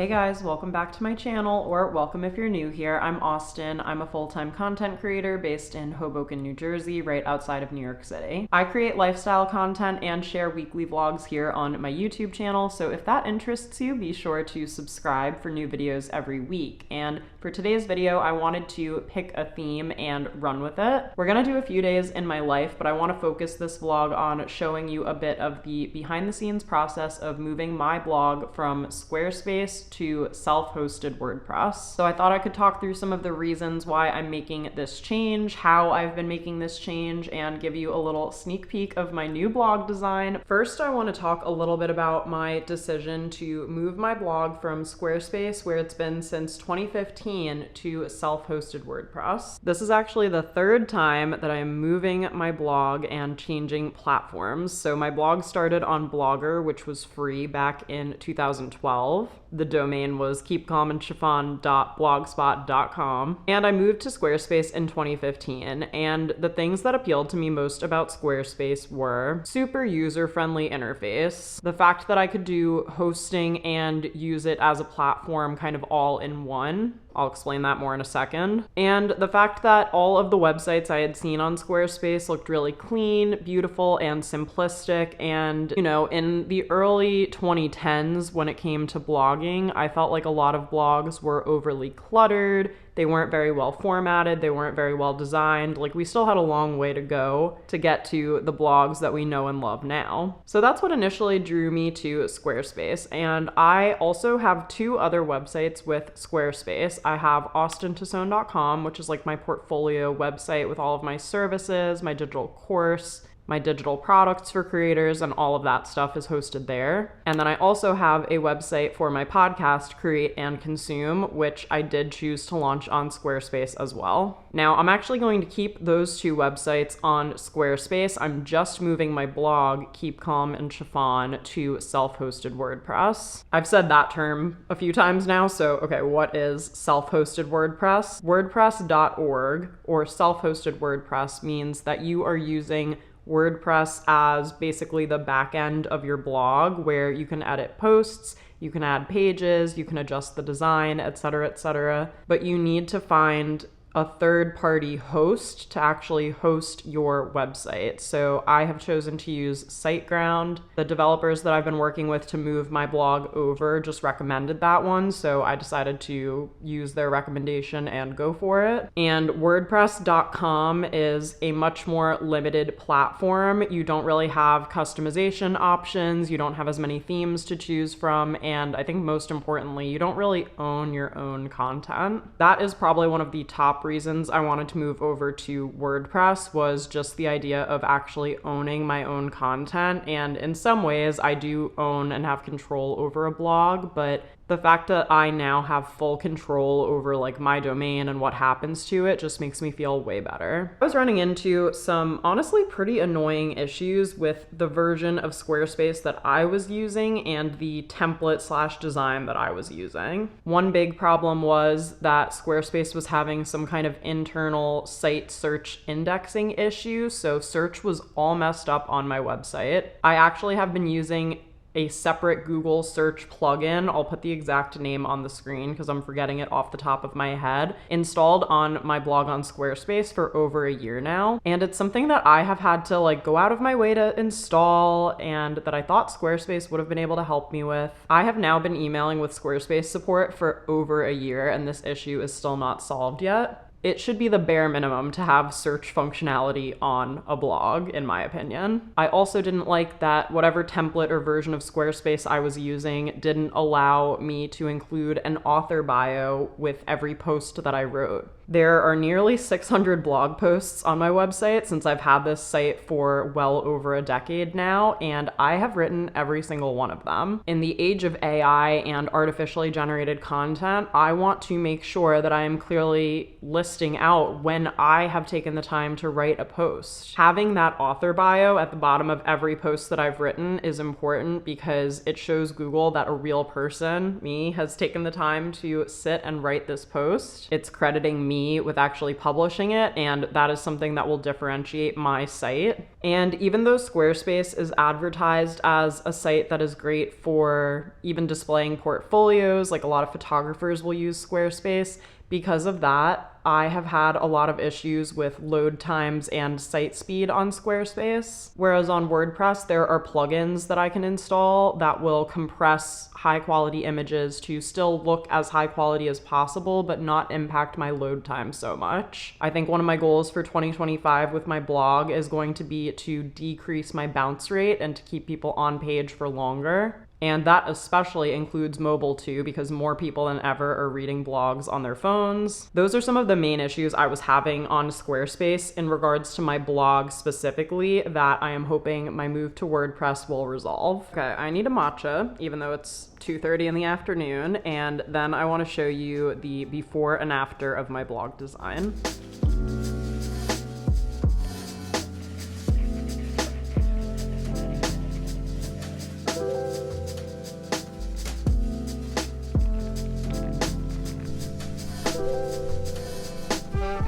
Hey guys, welcome back to my channel, or welcome if you're new here. I'm Austen. I'm a full-time content creator based in Hoboken, New Jersey, right outside of New York City. I create lifestyle content and share weekly vlogs here on my YouTube channel, so if that interests you, be sure to subscribe for new videos every week. And for today's video, I wanted to pick a theme and run with it. We're gonna do a few days in my life, but I want to focus this vlog on showing you a bit of the behind-the-scenes process of moving my blog from Squarespace to self-hosted WordPress. So I thought I could talk through some of the reasons why I'm making this change, how I've been making this change, and give you a little sneak peek of my new blog design. First, I want to talk a little bit about my decision to move my blog from Squarespace, where it's been since 2015, to self-hosted WordPress. This is actually the third time that I'm moving my blog and changing platforms. So my blog started on Blogger, which was free back in 2012. The domain was keepcalmandchiffon.blogspot.com. And I moved to Squarespace in 2015. And the things that appealed to me most about Squarespace were super user-friendly interface, the fact that I could do hosting and use it as a platform kind of all in one. I'll explain that more in a second. And the fact that all of the websites I had seen on Squarespace looked really clean, beautiful, and simplistic. And, you know, in the early 2010s, when it came to blogging, I felt like a lot of blogs were overly cluttered. They weren't very well formatted. They weren't very well designed. Like, we still had a long way to go to get to the blogs that we know and love now. So that's what initially drew me to Squarespace. And I also have two other websites with Squarespace. I have AustenTosone.com, which is like my portfolio website with all of my services, my digital course, my digital products for creators, and all of that stuff is hosted there. And then I also have a website for my podcast, Create and Consume, which I did choose to launch on Squarespace as well. Now, I'm actually going to keep those two websites on Squarespace. I'm just moving my blog, Keep Calm and Chiffon, to self-hosted WordPress. I've said that term a few times now, so okay, what is self-hosted WordPress? WordPress.org, or self-hosted WordPress, means that you are using WordPress as basically the back end of your blog, where you can edit posts, you can add pages, you can adjust the design, etc., but you need to find a third-party host to actually host your website. So I have chosen to use SiteGround. The developers that I've been working with to move my blog over just recommended that one, so I decided to use their recommendation and go for it. And WordPress.com is a much more limited platform. You don't really have customization options, you don't have as many themes to choose from, and I think most importantly, you don't really own your own content. That is probably one of the top reasons I wanted to move over to WordPress, was just the idea of actually owning my own content. And in some ways I do own and have control over a blog, but the fact that I now have full control over like my domain and what happens to it just makes me feel way better. I was running into some honestly pretty annoying issues with the version of Squarespace that I was using and the template / design that I was using. One big problem was that Squarespace was having some kind of internal site search indexing issue, so search was all messed up on my website. I actually have been using a separate Google search plugin, I'll put the exact name on the screen because I'm forgetting it off the top of my head, installed on my blog on Squarespace for over a year now. And it's something that I have had to like go out of my way to install, and that I thought Squarespace would have been able to help me with. I have now been emailing with Squarespace support for over a year, and this issue is still not solved yet. It should be the bare minimum to have search functionality on a blog, in my opinion. I also didn't like that whatever template or version of Squarespace I was using didn't allow me to include an author bio with every post that I wrote. There are nearly 600 blog posts on my website since I've had this site for well over a decade now, and I have written every single one of them. In the age of AI and artificially generated content, I want to make sure that I am clearly listing out when I have taken the time to write a post. Having that author bio at the bottom of every post that I've written is important because it shows Google that a real person, me, has taken the time to sit and write this post. It's crediting me me with actually publishing it, and that is something that will differentiate my site. And even though Squarespace is advertised as a site that is great for even displaying portfolios, like a lot of photographers will use Squarespace, because of that, I have had a lot of issues with load times and site speed on Squarespace. Whereas on WordPress, there are plugins that I can install that will compress high quality images to still look as high quality as possible, but not impact my load time so much. I think one of my goals for 2025 with my blog is going to be to decrease my bounce rate and to keep people on page for longer. And that especially includes mobile too, because more people than ever are reading blogs on their phones. Those are some of the main issues I was having on Squarespace in regards to my blog specifically that I am hoping my move to WordPress will resolve. Okay, I need a matcha, even though it's 2:30 in the afternoon, and then I want to show you the before and after of my blog design.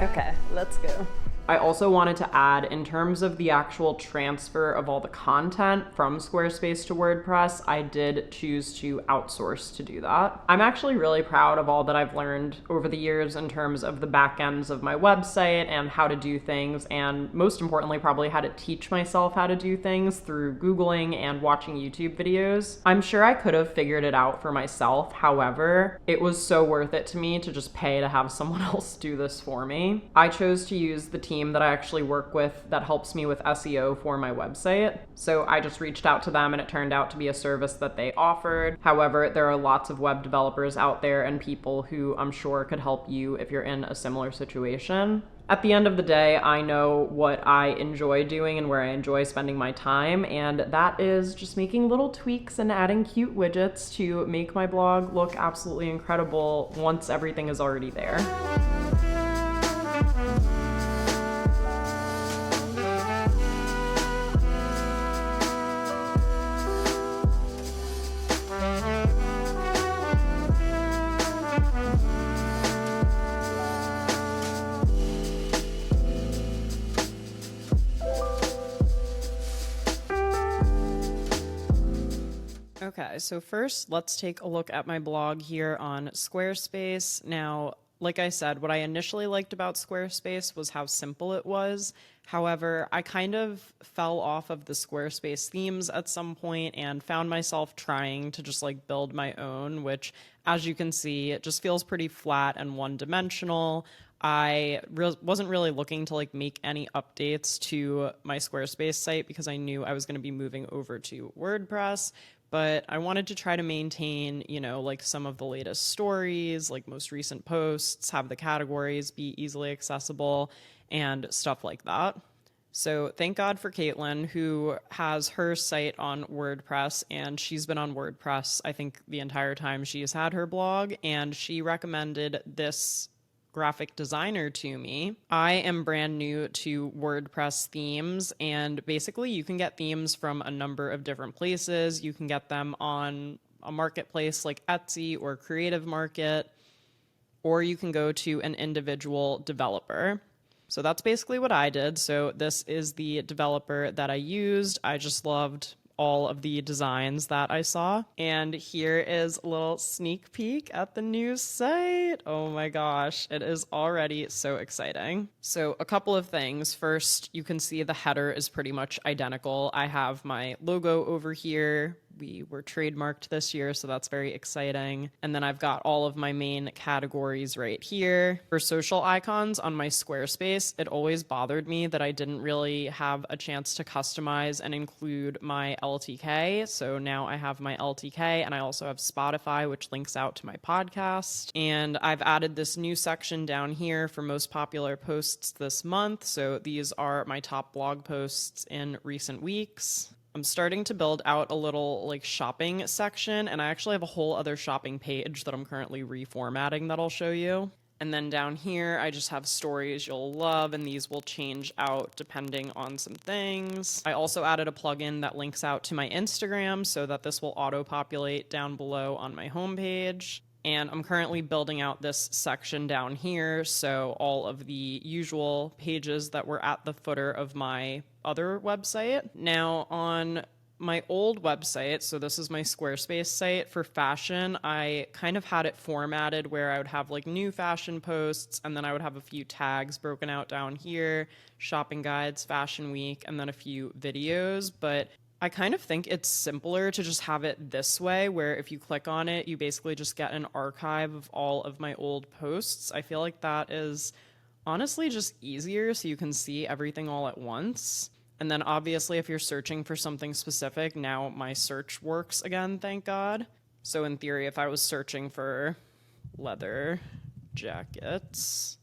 Okay, let's go. I also wanted to add, in terms of the actual transfer of all the content from Squarespace to WordPress, I did choose to outsource to do that. I'm actually really proud of all that I've learned over the years in terms of the back ends of my website and how to do things, and most importantly, probably how to teach myself how to do things through Googling and watching YouTube videos. I'm sure I could have figured it out for myself. However, it was so worth it to me to just pay to have someone else do this for me. I chose to use the team that I actually work with that helps me with SEO for my website. So I just reached out to them and it turned out to be a service that they offered. However, there are lots of web developers out there and people who I'm sure could help you if you're in a similar situation. At the end of the day, I know what I enjoy doing and where I enjoy spending my time, and that is just making little tweaks and adding cute widgets to make my blog look absolutely incredible once everything is already there. Okay, so first let's take a look at my blog here on Squarespace. Now, like I said, what I initially liked about Squarespace was how simple it was. However, I kind of fell off of the Squarespace themes at some point and found myself trying to just like build my own, which, as you can see, it just feels pretty flat and one-dimensional. I wasn't really looking to like make any updates to my Squarespace site because I knew I was going to be moving over to WordPress. But I wanted to try to maintain, like some of the latest stories, like most recent posts, have the categories be easily accessible and stuff like that. So thank God for Caitlin, who has her site on WordPress, and she's been on WordPress, I think, the entire time she's had her blog, and she recommended this graphic designer to me. I am brand new to WordPress themes, and basically you can get themes from a number of different places. You can get them on a marketplace like Etsy or Creative Market, or you can go to an individual developer. So that's basically what I did. So this is the developer that I used. I just loved all of the designs that I saw. And here is a little sneak peek at the new site. Oh my gosh, it is already so exciting. So a couple of things. First, you can see the header is pretty much identical. I have my logo over here. We were trademarked this year, so that's very exciting. And then I've got all of my main categories right here. For social icons on my Squarespace, it always bothered me that I didn't really have a chance to customize and include my LTK. So now I have my LTK, and I also have Spotify, which links out to my podcast. And I've added this new section down here for most popular posts this month. So these are my top blog posts in recent weeks. I'm starting to build out a little like shopping section, and I actually have a whole other shopping page that I'm currently reformatting that I'll show you. And then down here, I just have stories you'll love, and these will change out depending on some things. I also added a plugin that links out to my Instagram so that this will auto-populate down below on my homepage. And I'm currently building out this section down here, so all of the usual pages that were at the footer of my other website. Now on my old website, so this is my Squarespace site for fashion, I kind of had it formatted where I would have like new fashion posts, and then I would have a few tags broken out down here, shopping guides, fashion week, and then a few videos. But I kind of think it's simpler to just have it this way, where if you click on it, you basically just get an archive of all of my old posts. I feel like that is honestly just easier, so you can see everything all at once. And then obviously if you're searching for something specific, now my search works again, thank God. So in theory, if I was searching for leather jackets,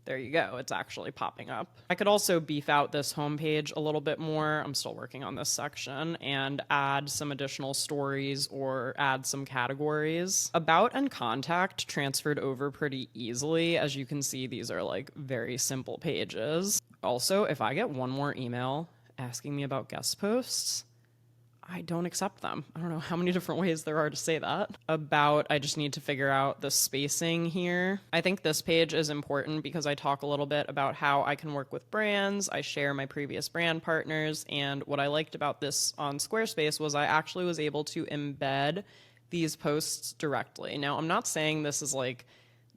there you go, it's actually popping up. I could also beef out this homepage a little bit more, I'm still working on this section, and add some additional stories or add some categories. About and contact transferred over pretty easily. As you can see, these are like very simple pages. Also, if I get one more email asking me about guest posts, I don't accept them. I don't know how many different ways there are to say that. About, I just need to figure out the spacing here. I think this page is important because I talk a little bit about how I can work with brands. I share my previous brand partners, and what I liked about this on Squarespace was I actually was able to embed these posts directly. Now, I'm not saying this is like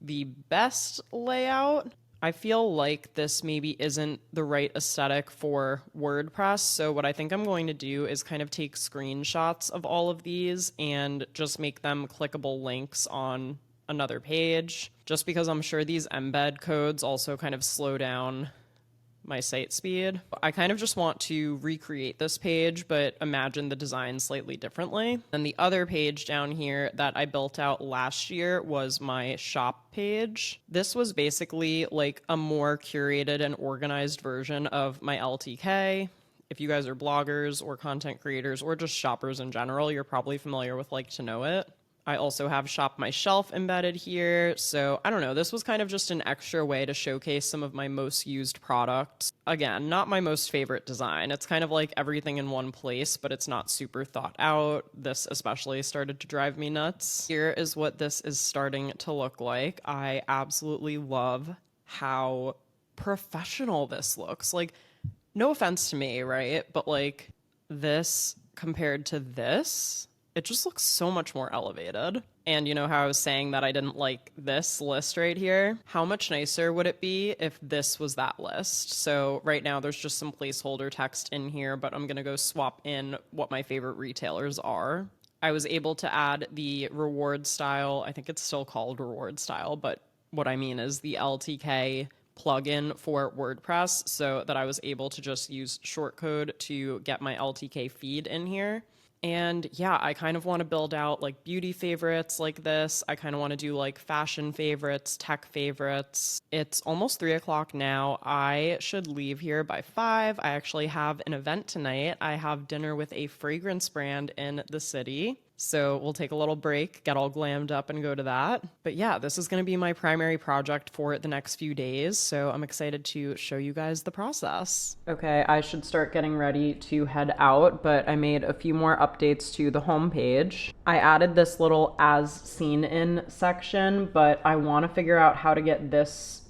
the best layout. I feel like this maybe isn't the right aesthetic for WordPress, so what I think I'm going to do is kind of take screenshots of all of these and just make them clickable links on another page, just because I'm sure these embed codes also kind of slow down my site speed. I kind of just want to recreate this page, but imagine the design slightly differently. And the other page down here that I built out last year was my shop page. This was basically like a more curated and organized version of my LTK. If you guys are bloggers or content creators or just shoppers in general, you're probably familiar with Like to Know It. I also have Shop My Shelf embedded here, so I don't know, this was kind of just an extra way to showcase some of my most used products. Again, not my most favorite design. It's kind of like everything in one place, but it's not super thought out. This especially started to drive me nuts. Here is what this is starting to look like. I absolutely love how professional this looks. Like, no offense to me, right? But like, this compared to this, it just looks so much more elevated. And you know how I was saying that I didn't like this list right here? How much nicer would it be if this was that list? So right now there's just some placeholder text in here, but I'm gonna go swap in what my favorite retailers are. I was able to add the reward style. I think it's still called reward style, but what I mean is the LTK plugin for WordPress, so that I was able to just use shortcode to get my LTK feed in here. And yeah, I kind of want to build out like beauty favorites like this. I kind of want to do like fashion favorites, tech favorites. It's almost 3 o'clock now. I should leave here by 5. I actually have an event tonight. I have dinner with a fragrance brand in the city. So we'll take a little break, get all glammed up and go to that. But yeah, this is going to be my primary project for the next few days. So I'm excited to show you guys the process. Okay, I should start getting ready to head out, but I made a few more updates to the homepage. I added this little as seen in section, but I want to figure out how to get this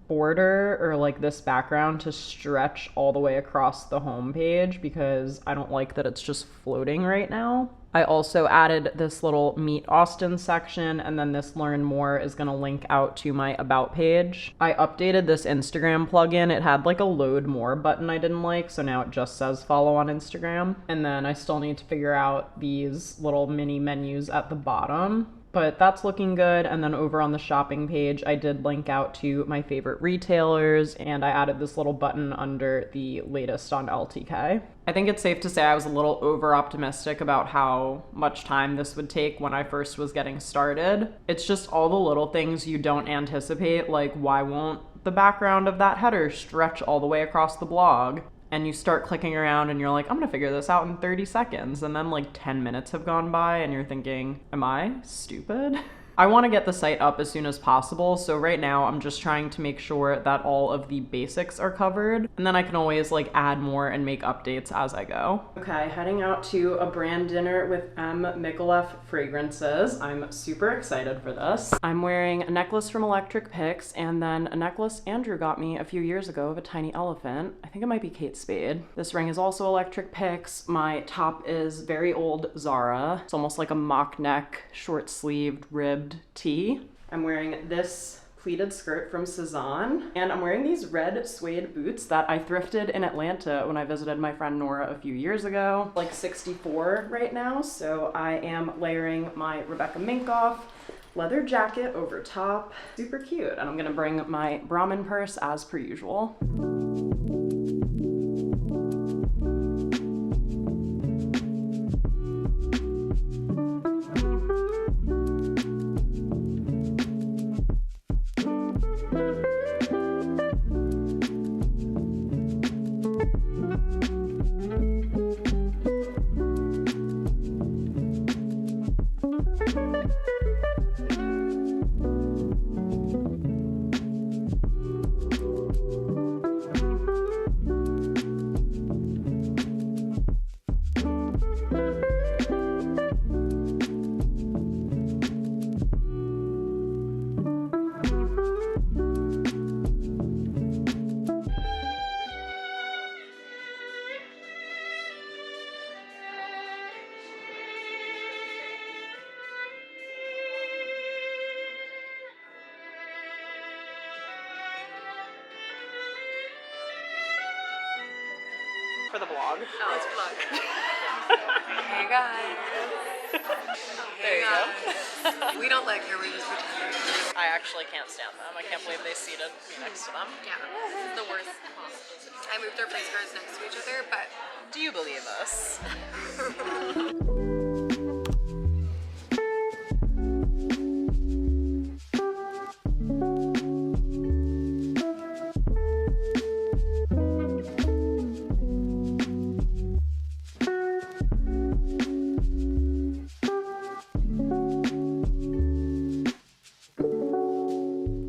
border or like this background to stretch all the way across the homepage because I don't like that it's just floating right now. I also added this little Meet Austen section, and then this Learn More is going to link out to my About page. I updated this Instagram plugin. It had like a Load More button I didn't like, so now it just says follow on Instagram. And then I still need to figure out these little mini menus at the bottom. But that's looking good. And then over on the shopping page, I did link out to my favorite retailers, and I added this little button under the latest on LTK. I think it's safe to say I was a little over optimistic about how much time this would take when I first was getting started. It's just all the little things you don't anticipate, like why won't the background of that header stretch all the way across the blog? And you start clicking around and you're like, I'm gonna figure this out in 30 seconds. And then like 10 minutes have gone by and you're thinking, am I stupid? I want to get the site up as soon as possible, so right now I'm just trying to make sure that all of the basics are covered, and then I can always like add more and make updates as I go. Okay, heading out to a brand dinner with M. Micallef Fragrances. I'm super excited for this. I'm wearing a necklace from Electric Pix, and then a necklace Andrew got me a few years ago of a tiny elephant. I think it might be Kate Spade. This ring is also Electric Pix. My top is very old Zara. It's almost like a mock neck, short sleeved, ribbed tee. I'm wearing this pleated skirt from Cezanne, and I'm wearing these red suede boots that I thrifted in Atlanta when I visited my friend Nora a few years ago. Like 64 right now, so I am layering my Rebecca Minkoff leather jacket over top. Super cute, and I'm gonna bring my Brahmin purse as per usual. For the vlog. Oh, it's vlog. Hey guys. There you go. We don't like her, we just pretend. I actually can't stand them. I can't believe they seated me next to them. Yeah, this is the worst possible situation. I moved our place cards next to each other, but... Do you believe us?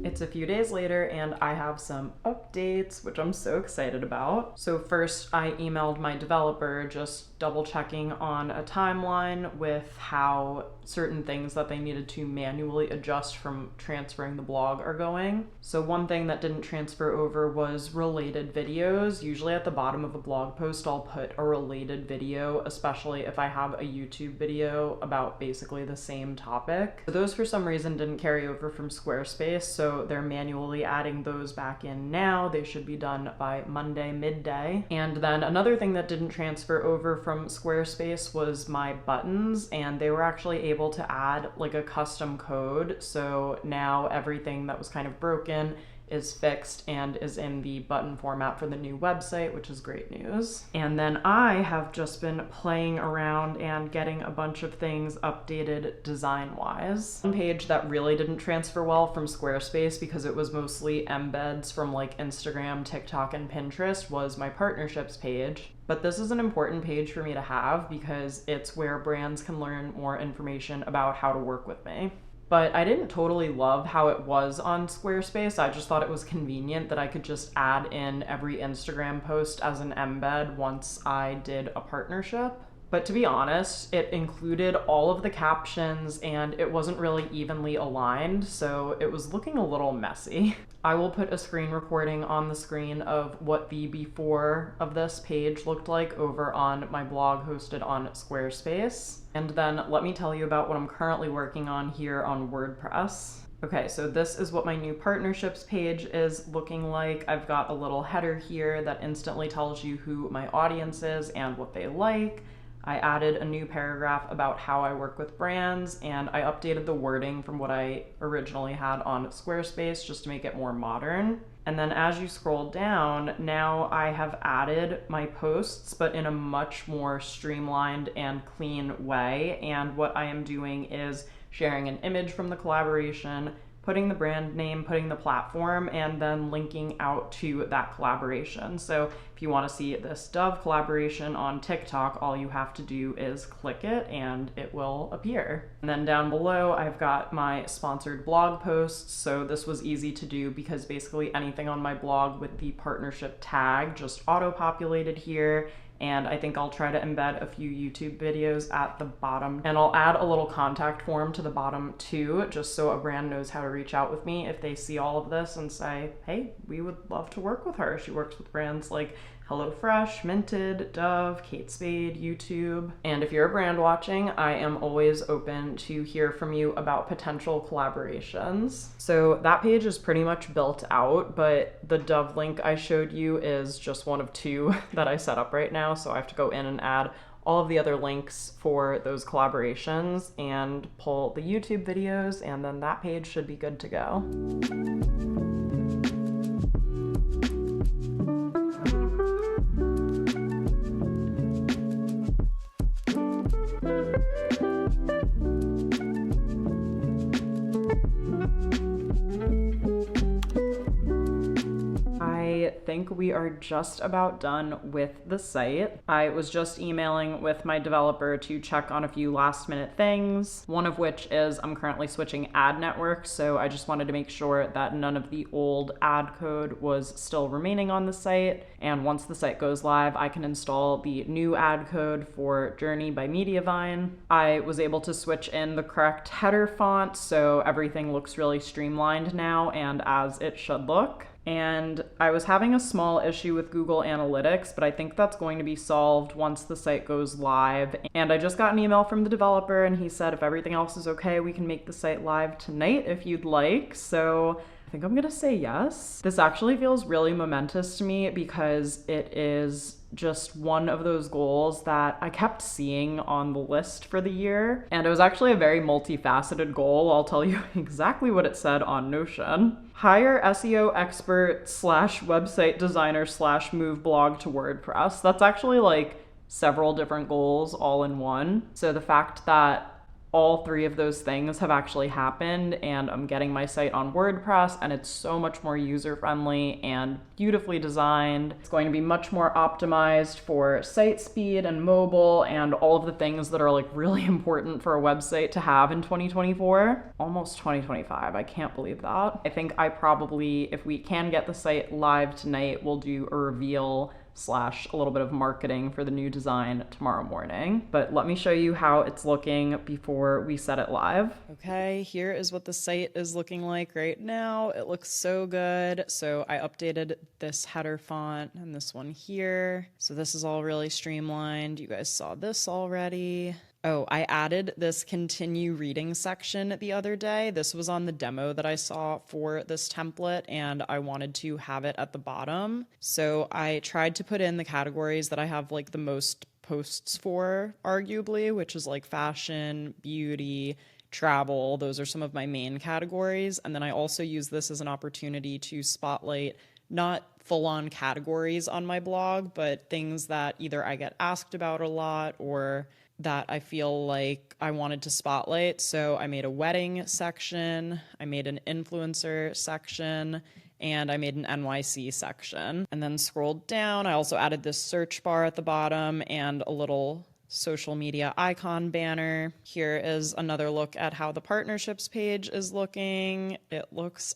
It's a few days later and I have some updates, which I'm so excited about. So first I emailed my developer just double checking on a timeline with how certain things that they needed to manually adjust from transferring the blog are going. So one thing that didn't transfer over was related videos. Usually at the bottom of a blog post, I'll put a related video, especially if I have a YouTube video about basically the same topic. So those for some reason didn't carry over from Squarespace, so they're manually adding those back in now. They should be done by Monday midday. And then another thing that didn't transfer over from Squarespace was my buttons, and they were actually able to add like a custom code. So now everything that was kind of broken is fixed and is in the button format for the new website, which is great news. And then I have just been playing around and getting a bunch of things updated design-wise. One page that really didn't transfer well from Squarespace because it was mostly embeds from like Instagram, TikTok, and Pinterest was my partnerships page. But this is an important page for me to have because it's where brands can learn more information about how to work with me. But I didn't totally love how it was on Squarespace. I just thought it was convenient that I could just add in every Instagram post as an embed once I did a partnership. But to be honest, it included all of the captions and it wasn't really evenly aligned, so it was looking a little messy. I will put a screen recording on the screen of what the before of this page looked like over on my blog hosted on Squarespace. And then let me tell you about what I'm currently working on here on WordPress. Okay, so this is what my new partnerships page is looking like. I've got a little header here that instantly tells you who my audience is and what they like. I added a new paragraph about how I work with brands, and I updated the wording from what I originally had on Squarespace just to make it more modern. And then as you scroll down, now I have added my posts, but in a much more streamlined and clean way. And what I am doing is sharing an image from the collaboration, putting the brand name, putting the platform, and then linking out to that collaboration. So if you want to see this Dove collaboration on TikTok, all you have to do is click it and it will appear. And then down below, I've got my sponsored blog posts. So this was easy to do because basically anything on my blog with the partnership tag just auto-populated here. And I think I'll try to embed a few YouTube videos at the bottom. And I'll add a little contact form to the bottom too, just so a brand knows how to reach out with me if they see all of this and say, hey, we would love to work with her. She works with brands like HelloFresh, Minted, Dove, Kate Spade, YouTube. And if you're a brand watching, I am always open to hear from you about potential collaborations. So that page is pretty much built out, but the Dove link I showed you is just one of two that I set up right now. So I have to go in and add all of the other links for those collaborations and pull the YouTube videos, and then that page should be good to go. I think we are just about done with the site. I was just emailing with my developer to check on a few last minute things, one of which is I'm currently switching ad networks, so I just wanted to make sure that none of the old ad code was still remaining on the site, and once the site goes live, I can install the new ad code for Journey by Mediavine. I was able to switch in the correct header font, so everything looks really streamlined now and as it should look. And I was having a small issue with Google Analytics, but I think that's going to be solved once the site goes live. And I just got an email from the developer and he said if everything else is okay, we can make the site live tonight if you'd like. So I think I'm gonna say yes. This actually feels really momentous to me because it is just one of those goals that I kept seeing on the list for the year. And it was actually a very multifaceted goal. I'll tell you exactly what it said on Notion. Hire SEO expert / website designer / move blog to WordPress. That's actually like several different goals all in one. So the fact that all three of those things have actually happened and I'm getting my site on WordPress and it's so much more user-friendly and beautifully designed. It's going to be much more optimized for site speed and mobile and all of the things that are like really important for a website to have in 2024. Almost 2025, I can't believe that. I think I probably, if we can get the site live tonight, we'll do a reveal / a little bit of marketing for the new design tomorrow morning. But let me show you how it's looking before we set it live. Okay, here is what the site is looking like right now. It looks so good. So I updated this header font and this one here. So this is all really streamlined. You guys saw this already. Oh, I added this continue reading section the other day. This was on the demo that I saw for this template and I wanted to have it at the bottom. So I tried to put in the categories that I have like the most posts for, arguably, which is like fashion, beauty, travel. Those are some of my main categories. And then I also use this as an opportunity to spotlight not full-on categories on my blog, but things that either I get asked about a lot or that I feel like I wanted to spotlight. So I made a wedding section, I made an influencer section, and I made an NYC section. And then scrolled down, I also added this search bar at the bottom and a little social media icon banner. Here is another look at how the partnerships page is looking. It looks,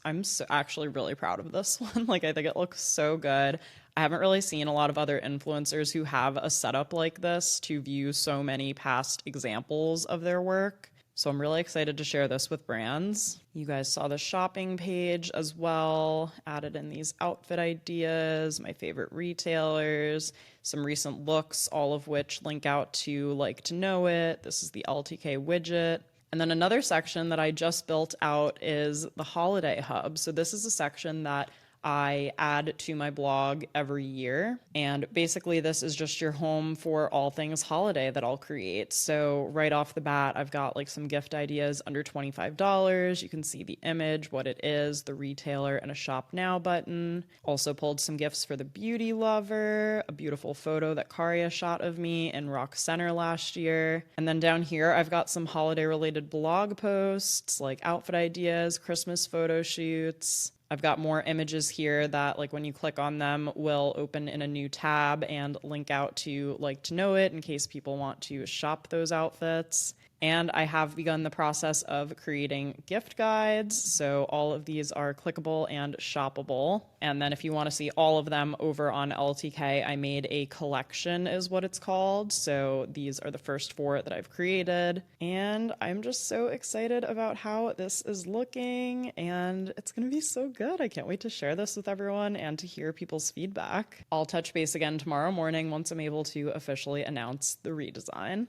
actually really proud of this one. Like, I think it looks so good. I haven't really seen a lot of other influencers who have a setup like this to view so many past examples of their work. So I'm really excited to share this with brands. You guys saw the shopping page as well. Added in these outfit ideas, my favorite retailers, some recent looks, all of which link out to Like to Know It. This is the LTK widget. And then another section that I just built out is the holiday hub. So this is a section that I add to my blog every year. And basically this is just your home for all things holiday that I'll create. So right off the bat, I've got like some gift ideas under $25. You can see the image, what it is, the retailer, and a shop now button. Also pulled some gifts for the beauty lover, a beautiful photo that Karia shot of me in Rock Center last year. And then down here, I've got some holiday related blog posts like outfit ideas, Christmas photo shoots. I've got more images here that, like, when you click on them, will open in a new tab and link out to Like to Know It in case people want to shop those outfits. And I have begun the process of creating gift guides. So all of these are clickable and shoppable. And then if you want to see all of them over on LTK, I made a collection is what it's called. So these are the first 4 that I've created. And I'm just so excited about how this is looking. And it's going to be so good. I can't wait to share this with everyone and to hear people's feedback. I'll touch base again tomorrow morning once I'm able to officially announce the redesign.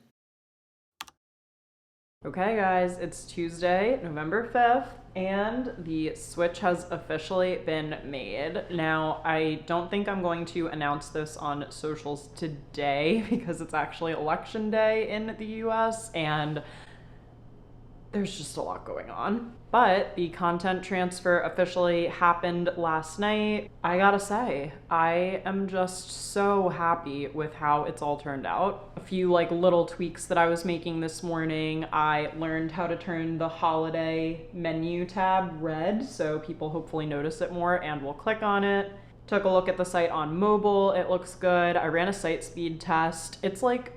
Okay guys, it's Tuesday, November 5th, and the switch has officially been made. Now, I don't think I'm going to announce this on socials today because it's actually election day in the US and there's just a lot going on. But the content transfer officially happened last night. I gotta say, I am just so happy with how it's all turned out. A few like little tweaks that I was making this morning. I learned how to turn the holiday menu tab red, so people hopefully notice it more and will click on it. Took a look at the site on mobile. It looks good. I ran a site speed test. It's like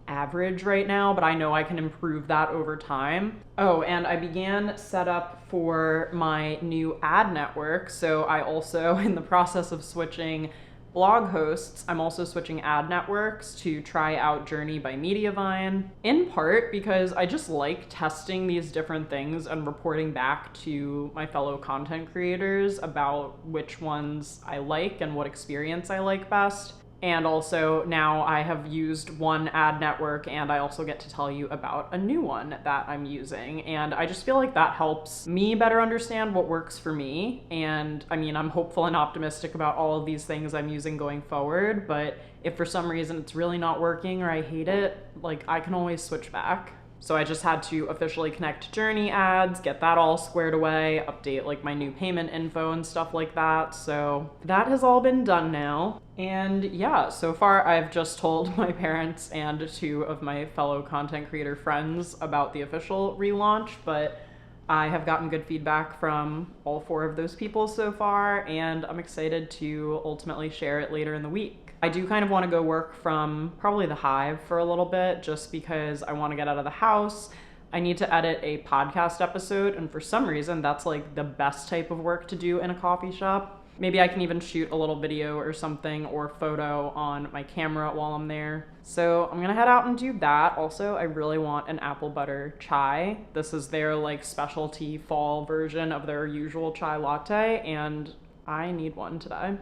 average right now, but I know I can improve that over time. Oh, and I began setup for my new ad network. So I also, in the process of switching blog hosts, I'm also switching ad networks to try out Journey by Mediavine, in part because I just like testing these different things and reporting back to my fellow content creators about which ones I like and what experience I like best. And also now I have used one ad network and I also get to tell you about a new one that I'm using. And I just feel like that helps me better understand what works for me. And I mean, I'm hopeful and optimistic about all of these things I'm using going forward, but if for some reason it's really not working or I hate it, like I can always switch back. So I just had to officially connect to Journey ads, get that all squared away, update like my new payment info and stuff like that. So that has all been done now. And yeah, so far I've just told my parents and 2 of my fellow content creator friends about the official relaunch, but I have gotten good feedback from all 4 of those people so far, and I'm excited to ultimately share it later in the week. I do kind of want to go work from probably the Hive for a little bit just because I want to get out of the house. I need to edit a podcast episode, and for some reason that's like the best type of work to do in a coffee shop. Maybe I can even shoot a little video or something or photo on my camera while I'm there. So I'm gonna head out and do that. Also, I really want an apple butter chai. This is their like specialty fall version of their usual chai latte, and I need one today.